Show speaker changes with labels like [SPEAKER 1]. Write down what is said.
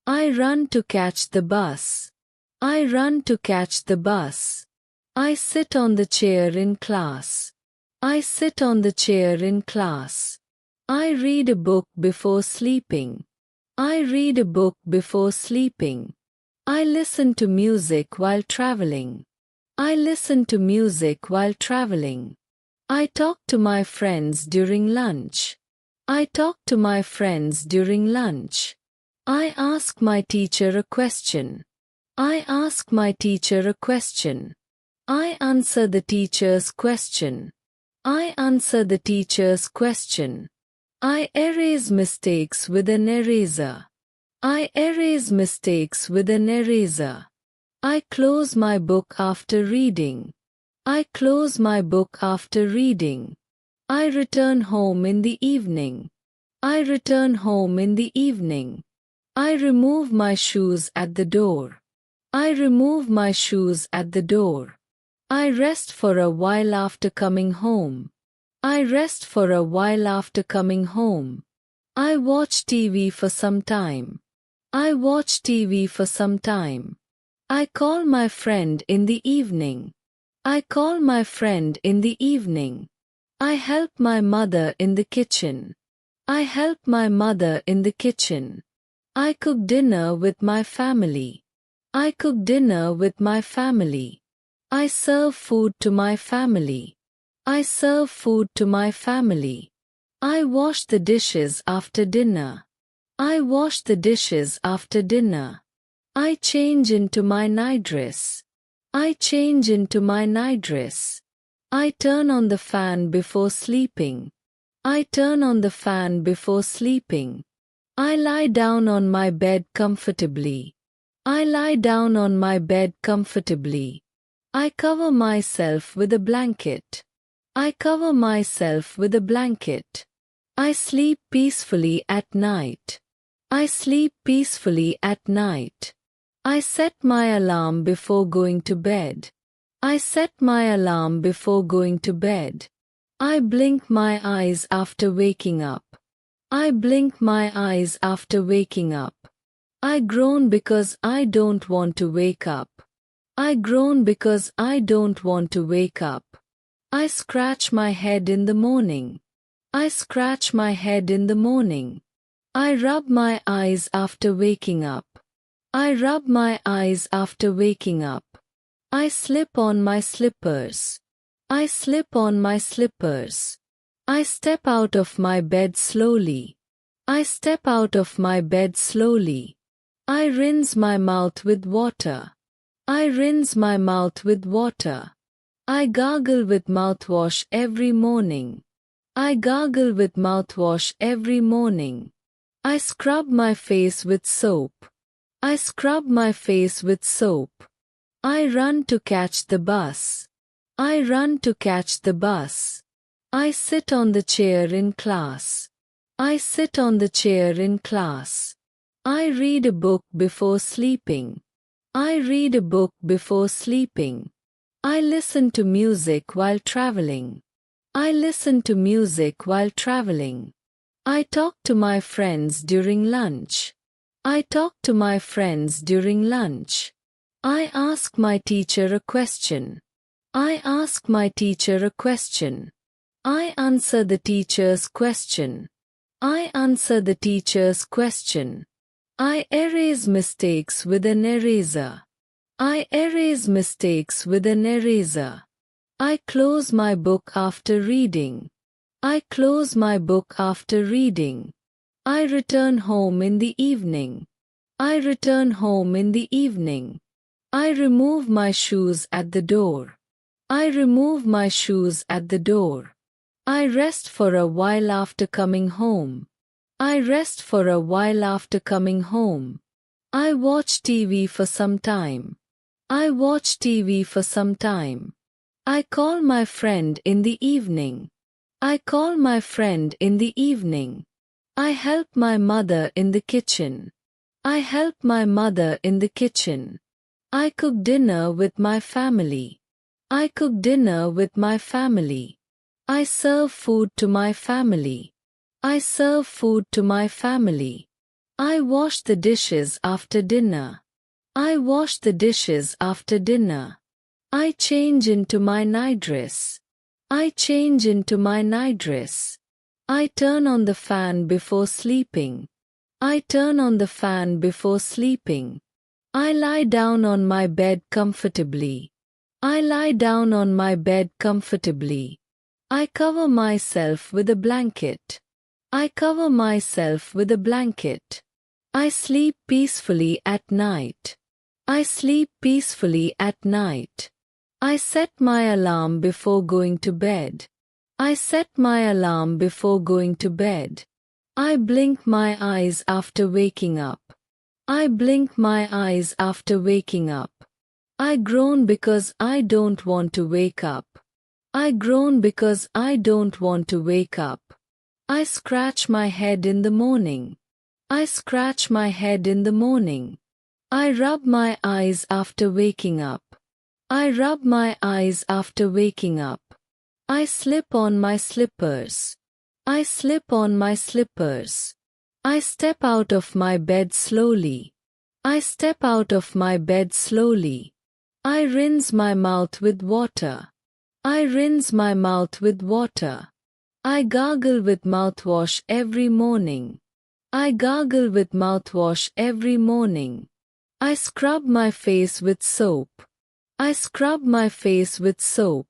[SPEAKER 1] I run to catch the bus. I run to catch the bus. I sit on the chair in class. I sit on the chair in class. I read a book before sleeping. I read a book before sleeping. I listen to music while traveling. I listen to music while traveling. I talk to my friends during lunch. I talk to my friends during lunch. I ask my teacher a question. I ask my teacher a question. I answer the teacher's question. I answer the teacher's question. I erase mistakes with an eraser. I erase mistakes with an eraser. I close my book after reading. I close my book after reading. I return home in the evening. I return home in the evening. I remove my shoes at the door. I remove my shoes at the door. I rest for a while after coming home. I rest for a while after coming home. I watch TV for some time. I watch TV for some time. I call my friend in the evening. I call my friend in the evening. I help my mother in the kitchen. I help my mother in the kitchen. I cook dinner with my family. I cook dinner with my family. I serve food to my family. I serve food to my family. I wash the dishes after dinner. I wash the dishes after dinner. I change into my nightdress. I change into my nightdress. I turn on the fan before sleeping. I turn on the fan before sleeping. I lie down on my bed comfortably. I lie down on my bed comfortably. I cover myself with a blanket. I cover myself with a blanket. I sleep peacefully at night. I sleep peacefully at night. I set my alarm before going to bed. I set my alarm before going to bed. I blink my eyes after waking up. I blink my eyes after waking up. I groan because I don't want to wake up. I groan because I don't want to wake up. I scratch my head in the morning. I scratch my head in the morning. I rub my eyes after waking up. I rub my eyes after waking up. I slip on my slippers. I slip on my slippers. I step out of my bed slowly. I step out of my bed slowly. I rinse my mouth with water. I rinse my mouth with water. I gargle with mouthwash every morning. I gargle with mouthwash every morning. I scrub my face with soap. I scrub my face with soap. I run to catch the bus. I run to catch the bus. I sit on the chair in class. I sit on the chair in class. I read a book before sleeping. I read a book before sleeping. I listen to music while traveling. I listen to music while traveling. I talk to my friends during lunch. I talk to my friends during lunch. I ask my teacher a question. I ask my teacher a question. I answer the teacher's question. I answer the teacher's question. I erase mistakes with an eraser. I erase mistakes with an eraser. I close my book after reading. I close my book after reading. I return home in the evening. I return home in the evening. I remove my shoes at the door. I remove my shoes at the door. I rest for a while after coming home. I rest for a while after coming home. I watch TV for some time. I watch TV for some time. I call my friend in the evening. I call my friend in the evening. I help my mother in the kitchen. I help my mother in the kitchen. I cook dinner with my family. I cook dinner with my family. I serve food to my family. I serve food to my family. I wash the dishes after dinner. I wash the dishes after dinner. I change into my nightdress. I change into my nightdress. I turn on the fan before sleeping. I turn on the fan before sleeping. I lie down on my bed comfortably. I lie down on my bed comfortably. I cover myself with a blanket. I cover myself with a blanket. I sleep peacefully at night. I sleep peacefully at night. I set my alarm before going to bed. I set my alarm before going to bed. I blink my eyes after waking up. I blink my eyes after waking up. I groan because I don't want to wake up. I groan because I don't want to wake up. I scratch my head in the morning. I scratch my head in the morning. I rub my eyes after waking up. I rub my eyes after waking up. I slip on my slippers. I slip on my slippers. I step out of my bed slowly. I step out of my bed slowly. I rinse my mouth with water. I rinse my mouth with water. I gargle with mouthwash every morning. I gargle with mouthwash every morning. I scrub my face with soap. I scrub my face with soap.